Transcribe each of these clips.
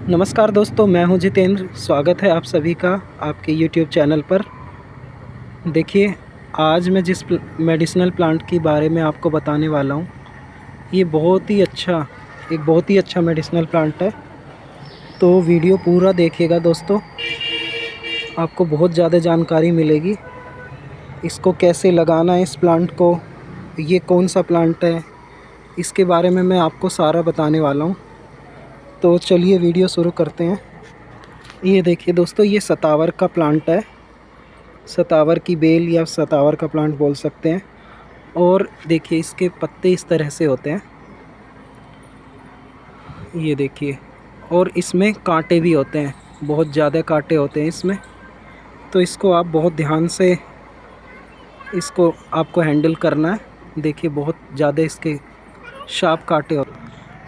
नमस्कार दोस्तों, मैं हूं जितेंद्र। स्वागत है आप सभी का आपके YouTube चैनल पर। देखिए, आज मैं जिस मेडिसिनल प्लांट के बारे में आपको बताने वाला हूं, ये बहुत ही अच्छा मेडिसिनल प्लांट है। तो वीडियो पूरा देखिएगा दोस्तों, आपको बहुत ज़्यादा जानकारी मिलेगी। इसको कैसे लगाना है, इस प्लांट को, ये कौन सा प्लांट है, इसके बारे में मैं आपको सारा बताने वाला हूँ। तो चलिए वीडियो शुरू करते हैं। ये देखिए दोस्तों, ये सतावर का प्लांट है। सतावर की बेल या सतावर का प्लांट बोल सकते हैं। और देखिए, इसके पत्ते इस तरह से होते हैं, ये देखिए। और इसमें कांटे भी होते हैं, बहुत ज़्यादा कांटे होते हैं इसमें। तो इसको आप बहुत ध्यान से इसको आपको हैंडल करना है। देखिए, बहुत ज़्यादा इसके शार्प कांटे होते हैं,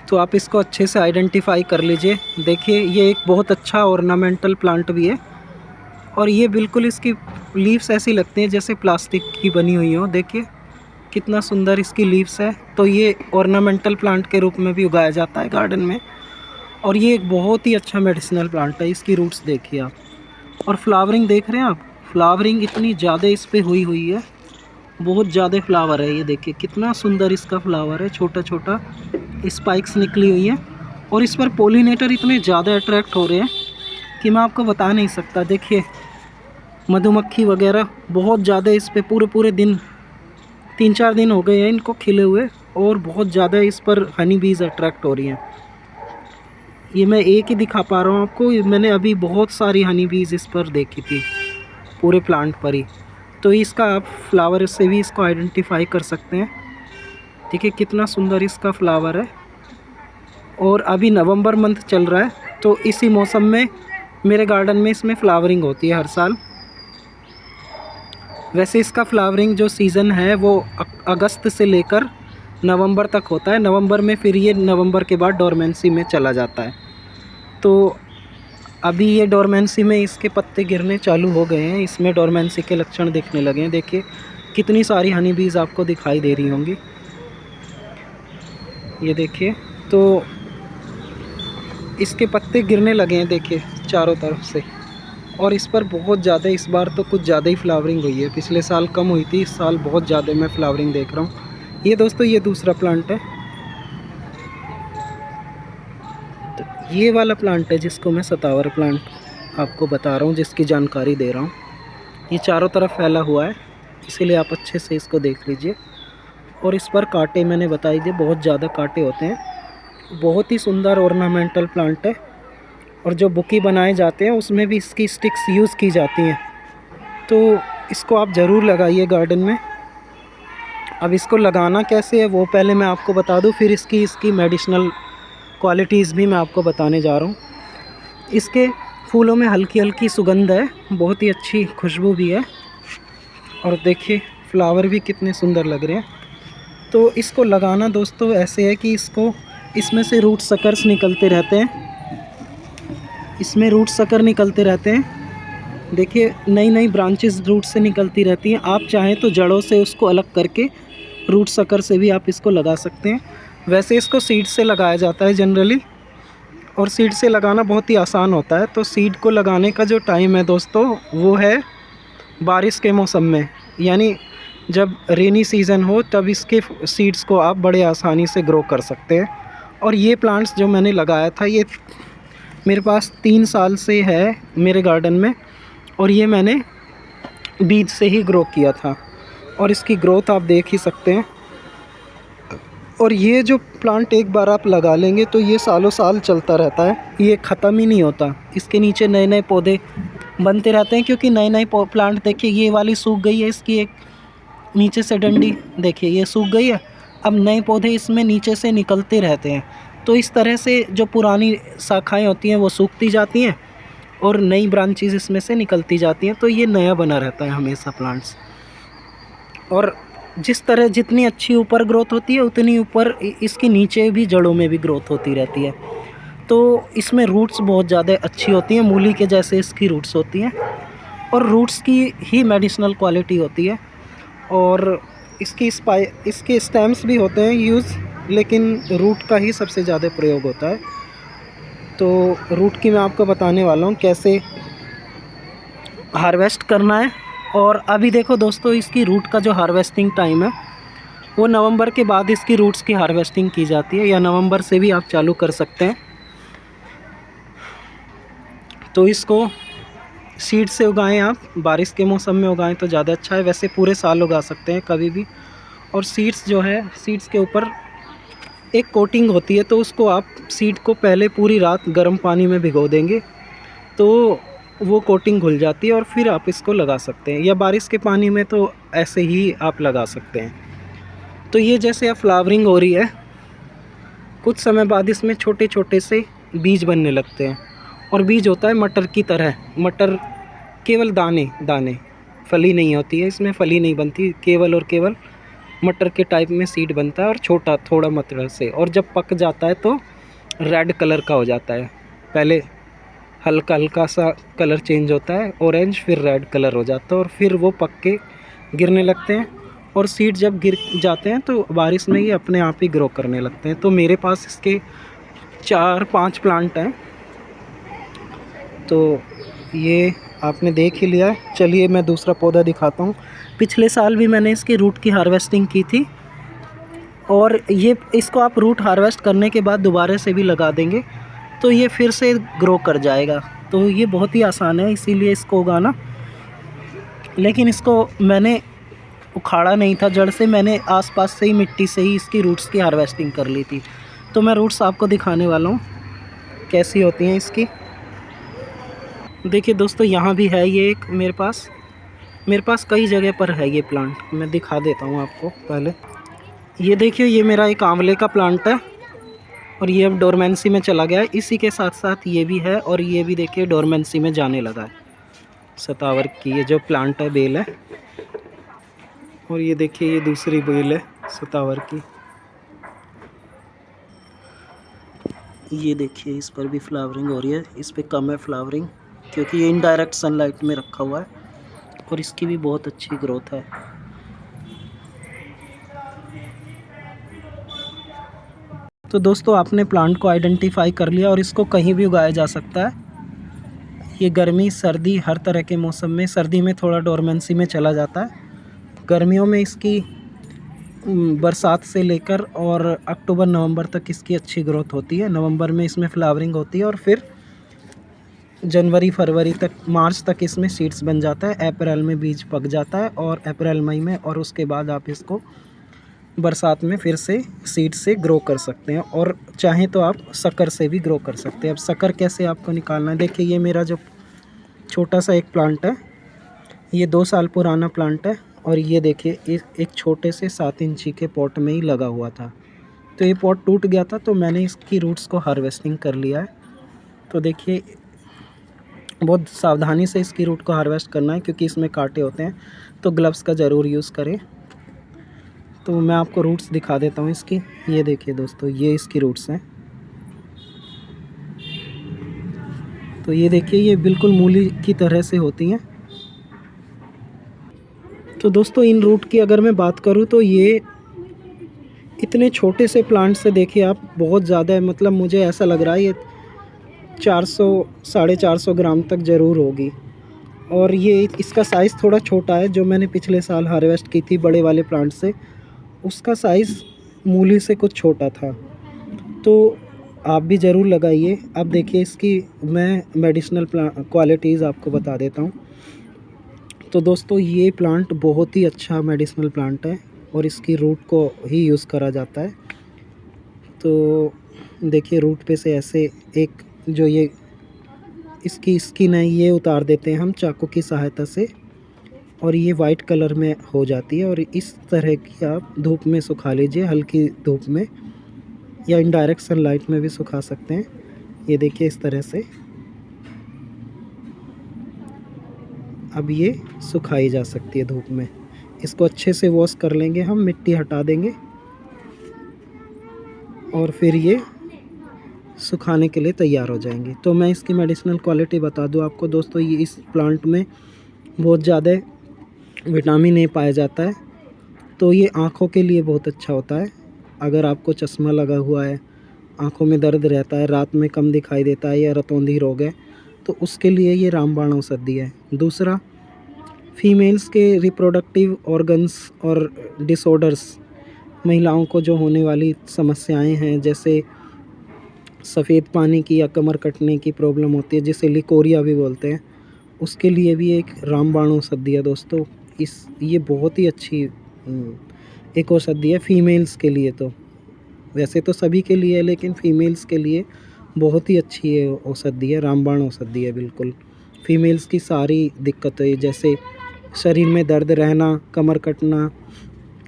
तो आप इसको अच्छे से आइडेंटिफाई कर लीजिए। देखिए, ये एक बहुत अच्छा ऑर्नामेंटल प्लांट भी है। और ये बिल्कुल, इसकी लीव्स ऐसी लगती हैं जैसे प्लास्टिक की बनी हुई हो। देखिए कितना सुंदर इसकी लीव्स है। तो ये ऑर्नामेंटल प्लांट के रूप में भी उगाया जाता है गार्डन में। और ये एक बहुत ही अच्छा मेडिसिनल प्लांट है। इसकी रूट्स देखिए आप, और फ्लावरिंग देख रहे हैं आप। फ्लावरिंग इतनी ज़्यादा इस पर हुई है, बहुत ज़्यादा फ्लावर है। ये देखिए कितना सुंदर इसका फ्लावर है, छोटा छोटा स्पाइक्स निकली हुई हैं। और इस पर पोलिनेटर इतने ज़्यादा अट्रैक्ट हो रहे हैं कि मैं आपको बता नहीं सकता। देखिए, मधुमक्खी वगैरह बहुत ज़्यादा इस पे पूरे पूरे दिन, 3-4 दिन हो गए हैं इनको खिले हुए। और बहुत ज़्यादा इस पर हनी बीज़ अट्रैक्ट हो रही हैं। ये मैं एक ही दिखा पा रहा हूँ आपको, मैंने अभी बहुत सारी हनी बीज़ इस पर देखी थी, पूरे प्लांट पर ही। तो इसका आप फ्लावर से भी इसको आइडेंटिफाई कर सकते हैं। देखिए कितना सुंदर इसका फ्लावर है। और अभी नवंबर मंथ चल रहा है, तो इसी मौसम में मेरे गार्डन में इसमें फ्लावरिंग होती है हर साल। वैसे इसका फ्लावरिंग जो सीज़न है वो अगस्त से लेकर नवंबर तक होता है। नवंबर में फिर ये नवंबर के बाद डोरमेंसी में चला जाता है। तो अभी ये डोरमेंसी में इसके पत्ते गिरने चालू हो गए हैं, इसमें डोरमेंसी के लक्षण दिखने लगे हैं। देखिए कितनी सारी हनी बीज़ आपको दिखाई दे रही होंगी, ये देखिए। तो इसके पत्ते गिरने लगे हैं, देखिए चारों तरफ से। और इस पर बहुत ज़्यादा, इस बार तो कुछ ज़्यादा ही फ्लावरिंग हुई है। पिछले साल कम हुई थी, इस साल बहुत ज़्यादा मैं फ्लावरिंग देख रहा हूँ। ये दोस्तों, ये दूसरा प्लांट है। तो ये वाला प्लांट है जिसको मैं सतावर प्लांट आपको बता रहा हूँ, जिसकी जानकारी दे रहा हूँ। ये चारों तरफ फैला हुआ है, इसीलिए आप अच्छे से इसको देख लीजिए। और इस पर कांटे मैंने बताई दिए, बहुत ज़्यादा कांटे होते हैं। बहुत ही सुंदर ऑर्नामेंटल प्लांट है। और जो बुकी बनाए जाते हैं उसमें भी इसकी स्टिक्स यूज़ की जाती हैं। तो इसको आप ज़रूर लगाइए गार्डन में। अब इसको लगाना कैसे है वो पहले मैं आपको बता दूं, फिर इसकी मेडिसिनल क्वालिटीज़ भी मैं आपको बताने जा रहा हूँ। इसके फूलों में हल्की हल्की सुगंध है, बहुत ही अच्छी खुशबू भी है। और देखिए फ्लावर भी कितने सुंदर लग रहे हैं। तो इसको लगाना दोस्तों ऐसे है कि इसमें से रूट सकर्स निकलते रहते हैं, इसमें रूट सकर निकलते रहते हैं। देखिए नई नई ब्रांचेस रूट से निकलती रहती हैं। आप चाहें तो जड़ों से उसको अलग करके रूट सकर से भी आप इसको लगा सकते हैं। वैसे इसको सीड से लगाया जाता है जनरली, और सीड से लगाना बहुत ही आसान होता है। तो सीड को लगाने का जो टाइम है दोस्तों, वो है बारिश के मौसम में, यानी जब रेनी सीज़न हो तब इसके सीड्स को आप बड़े आसानी से ग्रो कर सकते हैं। और ये प्लांट्स जो मैंने लगाया था, ये मेरे पास 3 साल से है मेरे गार्डन में। और ये मैंने बीज से ही ग्रो किया था, और इसकी ग्रोथ आप देख ही सकते हैं। और ये जो प्लांट एक बार आप लगा लेंगे तो ये सालों साल चलता रहता है, ये ख़त्म ही नहीं होता। इसके नीचे नए नए पौधे बनते रहते हैं, क्योंकि नए नए प्लांट, देखिए ये वाली सूख गई है, इसकी एक नीचे से डंडी देखिए ये सूख गई है। अब नए पौधे इसमें नीचे से निकलते रहते हैं। तो इस तरह से जो पुरानी शाखाएँ होती हैं वो सूखती जाती हैं, और नई ब्रांचेस इसमें से निकलती जाती हैं। तो ये नया बना रहता है हमेशा प्लांट्स। और जिस तरह जितनी अच्छी ऊपर ग्रोथ होती है, उतनी ऊपर इसके नीचे भी जड़ों में भी ग्रोथ होती रहती है। तो इसमें रूट्स बहुत ज़्यादा अच्छी होती हैं, मूली के जैसे इसकी रूट्स होती हैं। और रूट्स की ही मेडिसिनल क्वालिटी होती है। और इसके स्टेम्स भी होते हैं यूज़, लेकिन रूट का ही सबसे ज़्यादा प्रयोग होता है। तो रूट की मैं आपको बताने वाला हूँ कैसे हार्वेस्ट करना है। और अभी देखो दोस्तों, इसकी रूट का जो हार्वेस्टिंग टाइम है वो नवंबर के बाद इसकी रूट्स की हार्वेस्टिंग की जाती है, या नवंबर से भी आप चालू कर सकते हैं। तो इसको सीड से उगाएं आप, बारिश के मौसम में उगाएं तो ज़्यादा अच्छा है, वैसे पूरे साल उगा सकते हैं कभी भी। और सीड्स जो है, सीड्स के ऊपर एक कोटिंग होती है, तो उसको आप सीड को पहले पूरी रात गर्म पानी में भिगो देंगे तो वो कोटिंग घुल जाती है और फिर आप इसको लगा सकते हैं, या बारिश के पानी में तो ऐसे ही आप लगा सकते हैं। तो ये जैसे अब फ्लावरिंग हो रही है, कुछ समय बाद इसमें छोटे छोटे से बीज बनने लगते हैं। और बीज होता है मटर की तरह, मटर केवल दाने दाने, फली नहीं होती है इसमें, फली नहीं बनती, केवल और केवल मटर के टाइप में सीड बनता है और छोटा थोड़ा मटर से। और जब पक जाता है तो रेड कलर का हो जाता है, पहले हल्का हल्का सा कलर चेंज होता है, ऑरेंज, फिर रेड कलर हो जाता है, और फिर वो पक के गिरने लगते हैं। और सीड जब गिर जाते हैं तो बारिश में ये अपने आप ही ग्रो करने लगते हैं। तो मेरे पास इसके 4-5 प्लांट हैं। तो ये आपने देख ही लिया है, चलिए मैं दूसरा पौधा दिखाता हूँ। पिछले साल भी मैंने इसकी रूट की हार्वेस्टिंग की थी, और ये इसको आप रूट हार्वेस्ट करने के बाद दोबारा से भी लगा देंगे तो ये फिर से ग्रो कर जाएगा। तो ये बहुत ही आसान है इसीलिए इसको उगाना। लेकिन इसको मैंने उखाड़ा नहीं था जड़ से, मैंने आसपास से ही मिट्टी से ही इसकी रूट्स की हार्वेस्टिंग कर ली थी। तो मैं रूट्स आपको दिखाने वाला हूँ कैसी होती हैं इसकी। देखिए दोस्तों, यहाँ भी है ये एक मेरे पास कई जगह पर है ये प्लांट, मैं दिखा देता हूँ आपको पहले। ये देखिए, ये मेरा एक आंवले का प्लांट है और ये अब डोरमेंसी में चला गया है। इसी के साथ साथ ये भी है, और ये भी देखिए डोरमेंसी में जाने लगा है। सतावर की ये जो प्लांट है, बेल है, और ये देखिए ये दूसरी बेल है सतावर की। ये देखिए इस पर भी फ्लावरिंग हो रही है, इस पे कम है फ्लावरिंग क्योंकि ये इनडायरेक्ट सनलाइट में रखा हुआ है, और इसकी भी बहुत अच्छी ग्रोथ है। तो दोस्तों, आपने प्लांट को आइडेंटिफाई कर लिया और इसको कहीं भी उगाया जा सकता है। ये गर्मी सर्दी हर तरह के मौसम में, सर्दी में थोड़ा डोरमेंसी में चला जाता है, गर्मियों में इसकी बरसात से लेकर और अक्टूबर नवंबर तक इसकी अच्छी ग्रोथ होती है। नवंबर में इसमें फ्लावरिंग होती है और फिर जनवरी फरवरी तक, मार्च तक इसमें सीड्स बन जाता है। अप्रैल में बीज पक जाता है, और अप्रैल मई में, और उसके बाद आप इसको बरसात में फिर से सीड से ग्रो कर सकते हैं। और चाहें तो आप शक्कर से भी ग्रो कर सकते हैं। अब शक्कर कैसे आपको निकालना है, देखिए ये मेरा जो छोटा सा एक प्लांट है, ये 2 साल पुराना प्लांट है, और ये देखिए एक छोटे से 7 इंची के पॉट में ही लगा हुआ था। तो ये पॉट टूट गया था, तो मैंने इसकी रूट्स को हार्वेस्टिंग कर लिया है। तो देखिए बहुत सावधानी से इसकी रूट को हार्वेस्ट करना है क्योंकि इसमें कांटे होते हैं, तो ग्लव्स का ज़रूर यूज़ करें। तो मैं आपको रूट्स दिखा देता हूँ इसकी। ये देखिए दोस्तों, ये इसकी रूट्स हैं। तो ये देखिए, ये बिल्कुल मूली की तरह से होती हैं। तो दोस्तों, इन रूट की अगर मैं बात करूँ तो ये इतने छोटे से प्लांट से देखिए आप बहुत ज़्यादा है, मतलब मुझे ऐसा लग रहा है ये 400 450 ग्राम तक ज़रूर होगी। और ये इसका साइज़ थोड़ा छोटा है, जो मैंने पिछले साल हार्वेस्ट की थी बड़े वाले प्लांट से, उसका साइज़ मूली से कुछ छोटा था। तो आप भी ज़रूर लगाइए। अब देखिए इसकी मैं मेडिसिनल क्वालिटीज़ आपको बता देता हूँ। तो दोस्तों, ये प्लांट बहुत ही अच्छा मेडिसिनल प्लांट है और इसकी रूट को ही यूज़ करा जाता है। तो देखिए रूट पे से ऐसे एक जो ये इसकी स्किन है, ये उतार देते हैं हम चाकू की सहायता से, और ये वाइट कलर में हो जाती है। और इस तरह की आप धूप में सुखा लीजिए, हल्की धूप में, या इनडायरेक्ट सनलाइट में भी सुखा सकते हैं। ये देखिए इस तरह से अब ये सुखाई जा सकती है धूप में। इसको अच्छे से वॉश कर लेंगे हम, मिट्टी हटा देंगे, और फिर ये सुखाने के लिए तैयार हो जाएंगे। तो मैं इसकी मेडिसिनल क्वालिटी बता दूं आपको दोस्तों, ये इस प्लांट में बहुत ज़्यादा विटामिन ए पाया जाता है। तो ये आँखों के लिए बहुत अच्छा होता है। अगर आपको चश्मा लगा हुआ है आँखों में दर्द रहता है, रात में कम दिखाई देता है या रतौंधी रोग है, तो उसके लिए ये रामबाण औषधि है। दूसरा, फीमेल्स के रिप्रोडक्टिव ऑर्गन्स और डिसऑर्डर्स, महिलाओं को जो होने वाली समस्याएं हैं, जैसे सफ़ेद पानी की या कमर कटने की प्रॉब्लम होती है, जिसे लिकोरिया भी बोलते हैं, उसके लिए भी एक रामबाण औषधि है दोस्तों। ये बहुत ही अच्छी एक औषधि है फीमेल्स के लिए। तो वैसे तो सभी के लिए है, लेकिन फीमेल्स के लिए बहुत ही अच्छी है औषधि है, रामबाण औषधि है बिल्कुल। फीमेल्स की सारी दिक्कतें, जैसे शरीर में दर्द रहना, कमर कटना,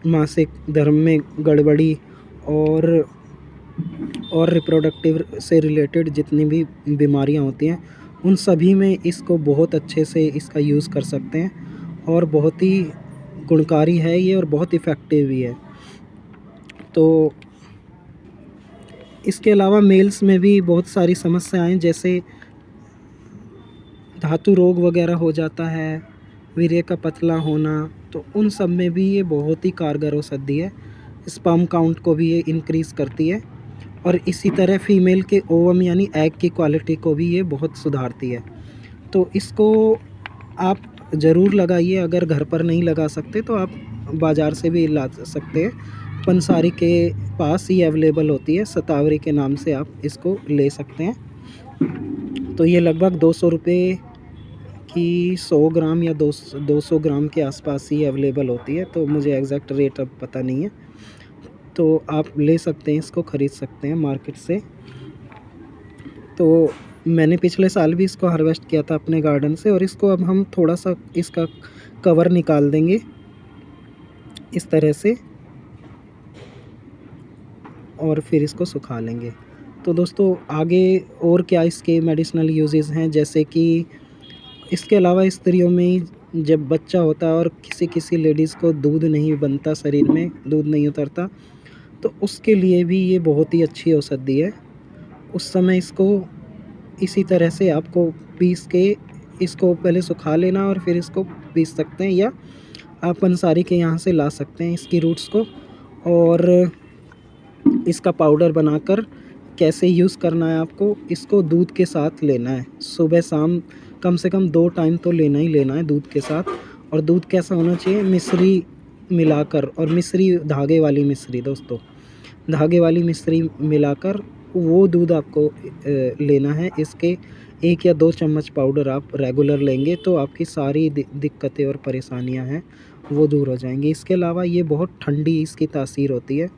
मासिक धर्म में गड़बड़ी और रिप्रोडक्टिव से रिलेटेड जितनी भी बीमारियां होती हैं, उन सभी में इसको बहुत अच्छे से इसका यूज़ कर सकते हैं और बहुत ही गुणकारी है ये और बहुत इफ़ेक्टिव भी है। तो इसके अलावा मेल्स में भी बहुत सारी समस्याएं, जैसे धातु रोग वगैरह हो जाता है, वीर्य का पतला होना, तो उन सब में भी ये बहुत ही कारगर औषधि है। स्पर्म काउंट को भी ये इंक्रीज़ करती है और इसी तरह फीमेल के ओवम यानी एग की क्वालिटी को भी ये बहुत सुधारती है। तो इसको आप ज़रूर लगाइए। अगर घर पर नहीं लगा सकते तो आप बाज़ार से भी ला सकते हैं। पंसारी के पास ही अवेलेबल होती है, शतावरी के नाम से आप इसको ले सकते हैं। तो ये लगभग 200 रुपये की 100 ग्राम या 200 ग्राम के आसपास ही अवेलेबल होती है। तो मुझे एग्जैक्ट रेट अब पता नहीं है, तो आप ले सकते हैं, इसको ख़रीद सकते हैं मार्केट से। तो मैंने पिछले साल भी इसको हार्वेस्ट किया था अपने गार्डन से, और इसको अब हम थोड़ा सा इसका कवर निकाल देंगे इस तरह से, और फिर इसको सुखा लेंगे। तो दोस्तों आगे और क्या इसके मेडिसिनल यूजेस हैं, जैसे कि इसके अलावा स्त्रियों में जब बच्चा होता है और किसी लेडीज़ को दूध नहीं बनता, शरीर में दूध नहीं उतरता, तो उसके लिए भी ये बहुत ही अच्छी औषधि है। उस समय इसको इसी तरह से आपको पीस के इसको पहले सुखा लेना और फिर इसको पीस सकते हैं, या आप पंसारी के यहाँ से ला सकते हैं इसकी रूट्स को, और इसका पाउडर बनाकर कैसे यूज़ करना है आपको, इसको दूध के साथ लेना है। सुबह शाम कम से कम 2 टाइम तो लेना ही लेना है दूध के साथ। और दूध कैसा होना चाहिए, मिश्री मिलाकर, और मिश्री धागे वाली मिश्री दोस्तों, धागे वाली मिश्री मिलाकर वो दूध आपको लेना है। इसके 1 या 2 चम्मच पाउडर आप रेगुलर लेंगे तो आपकी सारी दिक्कतें और परेशानियां हैं वो दूर हो जाएंगी। इसके अलावा ये बहुत ठंडी इसकी तासीर होती है,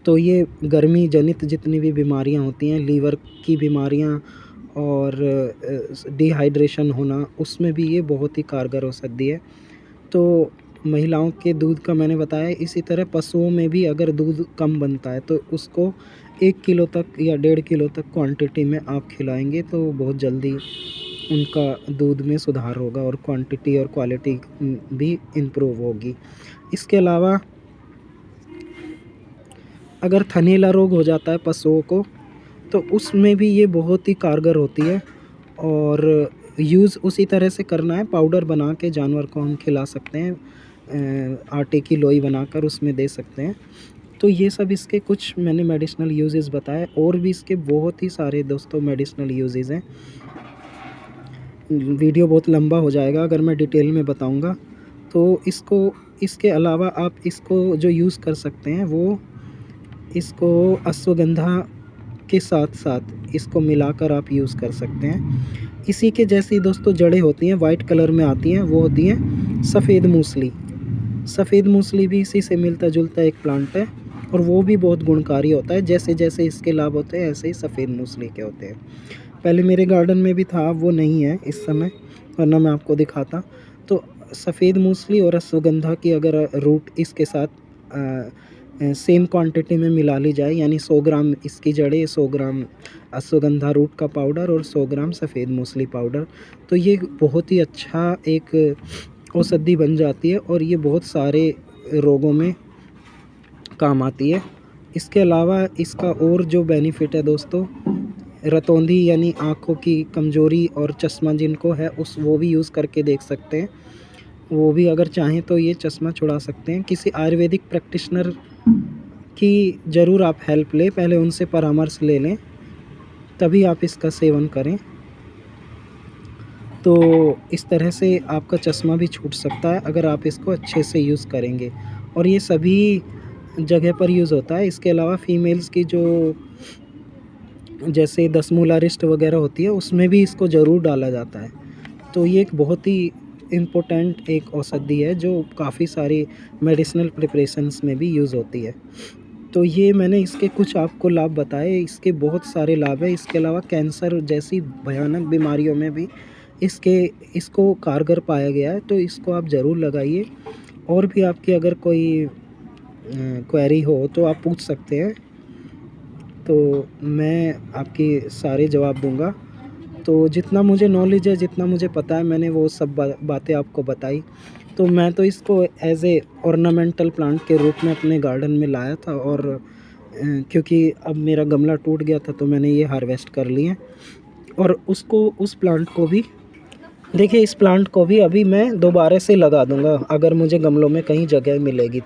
तो ये गर्मी जनित जितनी भी बीमारियां होती हैं, लीवर की बीमारियां और डिहाइड्रेशन होना, उसमें भी ये बहुत ही कारगर औषधि है। तो महिलाओं के दूध का मैंने बताया। इसी तरह पशुओं में भी अगर दूध कम बनता है तो उसको 1 किलो तक या 1.5 किलो तक क्वांटिटी में आप खिलाएंगे तो बहुत जल्दी उनका दूध में सुधार होगा और क्वांटिटी और क्वालिटी भी इम्प्रूव होगी। इसके अलावा अगर थनैला रोग हो जाता है पशुओं को, तो उसमें भी ये बहुत ही कारगर होती है, और यूज़ उसी तरह से करना है। पाउडर बना के जानवर को हम खिला सकते हैं, आटे की लोई बनाकर उसमें दे सकते हैं। तो ये सब इसके कुछ मैंने मेडिसिनल यूजेस बताए, और भी इसके बहुत ही सारे दोस्तों मेडिसिनल यूजेस हैं। वीडियो बहुत लंबा हो जाएगा अगर मैं डिटेल में बताऊंगा। तो इसके अलावा आप इसको जो यूज़ कर सकते हैं वो इसको अश्वगंधा के साथ साथ इसको मिलाकर आप यूज़ कर सकते हैं। इसी के जैसी दोस्तों जड़ें होती हैं, वाइट कलर में आती हैं, वो होती हैं सफ़ेद मूसली। सफ़ेद मूसली भी इसी से मिलता जुलता एक प्लांट है, और वो भी बहुत गुणकारी होता है। जैसे जैसे इसके लाभ होते हैं ऐसे ही सफ़ेद मूसली के होते हैं। पहले मेरे गार्डन में भी था, वो नहीं है इस समय, वरना मैं आपको दिखाता। तो सफ़ेद मूसली और अश्वगंधा की अगर रूट इसके साथ सेम क्वांटिटी में मिला ली जाए, यानी 100 ग्राम इसकी जड़ें, 100 ग्राम अश्वगंधा रूट का पाउडर और 100 ग्राम सफ़ेद मूसली पाउडर, तो ये बहुत ही अच्छा एक औषधि बन जाती है, और ये बहुत सारे रोगों में काम आती है। इसके अलावा इसका और जो बेनिफिट है दोस्तों, रतौंधी यानी आँखों की कमज़ोरी और चश्मा जिनको है वो भी यूज़ करके देख सकते हैं। वो भी अगर चाहें तो ये चश्मा छुड़ा सकते हैं। किसी आयुर्वेदिक प्रैक्टिशनर कि ज़रूर आप हेल्प लें, पहले उनसे परामर्श ले लें, तभी आप इसका सेवन करें। तो इस तरह से आपका चश्मा भी छूट सकता है अगर आप इसको अच्छे से यूज़ करेंगे। और ये सभी जगह पर यूज़ होता है। इसके अलावा फीमेल्स की जो जैसे दसमूला रिस्ट वगैरह होती है, उसमें भी इसको ज़रूर डाला जाता है। तो ये एक बहुत ही इम्पोर्टेंट एक औषधि है जो काफ़ी सारी मेडिसिनल प्रिपरेशंस में भी यूज़ होती है। तो ये मैंने इसके कुछ आपको लाभ बताए, इसके बहुत सारे लाभ हैं। इसके अलावा कैंसर जैसी भयानक बीमारियों में भी इसको कारगर पाया गया है, तो इसको आप ज़रूर लगाइए। और भी आपकी अगर कोई क्वेरी हो तो आप पूछ सकते हैं, तो मैं आपकी सारे जवाब दूँगा। तो जितना मुझे नॉलेज है, जितना मुझे पता है, मैंने वो सब बातें आपको बताई। तो मैं तो इसको एज़ ए ऑर्नामेंटल प्लांट के रूप में अपने गार्डन में लाया था, और क्योंकि अब मेरा गमला टूट गया था तो मैंने ये हार्वेस्ट कर लिए। और उस प्लांट को भी देखिए, इस प्लांट को भी अभी मैं दोबारा से लगा दूंगा अगर मुझे गमलों में कहीं जगह मिलेगी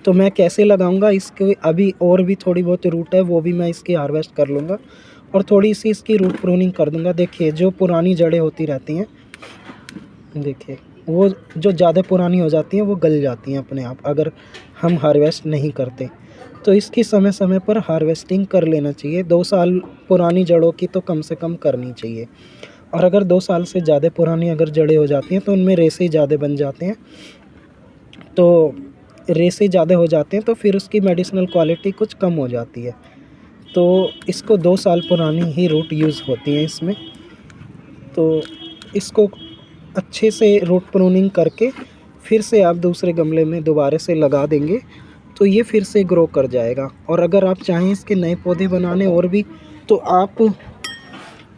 तो मैं कैसे लगाऊंगा, इसके अभी और भी थोड़ी बहुत रूट है, वो भी मैं इसकी हार्वेस्ट कर लूँगा और थोड़ी सी इसकी रूट प्रूनिंग कर दूंगा। देखिए, जो पुरानी जड़ें होती रहती हैं, देखिए वो जो ज़्यादा पुरानी हो जाती हैं वो गल जाती हैं अपने आप अगर हम हार्वेस्ट नहीं करते। तो इसकी समय समय पर हार्वेस्टिंग कर लेना चाहिए। 2 साल पुरानी जड़ों की तो कम से कम करनी चाहिए। और अगर 2 साल से ज़्यादा पुरानी अगर जड़ें हो जाती हैं तो उनमें रेशे ज़्यादा बन जाते हैं। तो रेशे ज़्यादा हो जाते हैं तो फिर उसकी मेडिसिनल क्वालिटी कुछ कम हो जाती है। तो इसको 2 साल पुरानी ही रूट यूज़ होती हैं इसमें। तो इसको अच्छे से रूट प्रूनिंग करके फिर से आप दूसरे गमले में दोबारा से लगा देंगे तो ये फिर से ग्रो कर जाएगा। और अगर आप चाहें इसके नए पौधे बनाने और भी, तो आप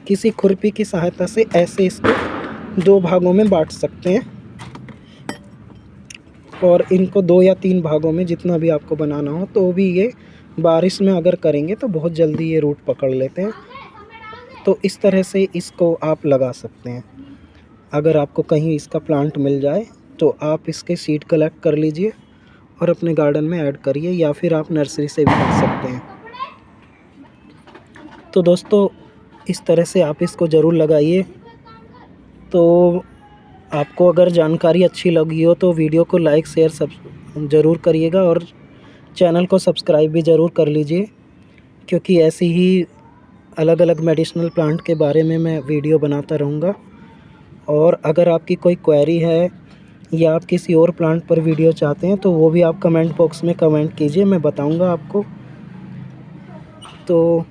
किसी खुरपी की सहायता से ऐसे इसको 2 भागों में बांट सकते हैं, और इनको 2 या 3 भागों में जितना भी आपको बनाना हो, तो भी ये बारिश में अगर करेंगे तो बहुत जल्दी ये रूट पकड़ लेते हैं। तो इस तरह से इसको आप लगा सकते हैं। अगर आपको कहीं इसका प्लांट मिल जाए तो आप इसके सीड कलेक्ट कर लीजिए और अपने गार्डन में ऐड करिए, या फिर आप नर्सरी से भी कर सकते हैं। तो दोस्तों, इस तरह से आप इसको ज़रूर लगाइए। तो आपको अगर जानकारी अच्छी लगी हो तो वीडियो को लाइक शेयर सब ज़रूर करिएगा, और चैनल को सब्सक्राइब भी ज़रूर कर लीजिए, क्योंकि ऐसी ही अलग अलग मेडिसिनल प्लांट के बारे में मैं वीडियो बनाता रहूँगा। और अगर आपकी कोई क्वेरी है या आप किसी और प्लांट पर वीडियो चाहते हैं तो वो भी आप कमेंट बॉक्स में कमेंट कीजिए, मैं बताऊँगा आपको। तो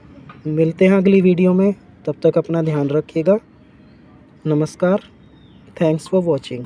मिलते हैं अगली वीडियो में, तब तक अपना ध्यान रखिएगा। नमस्कार, थैंक्स फॉर वॉचिंग।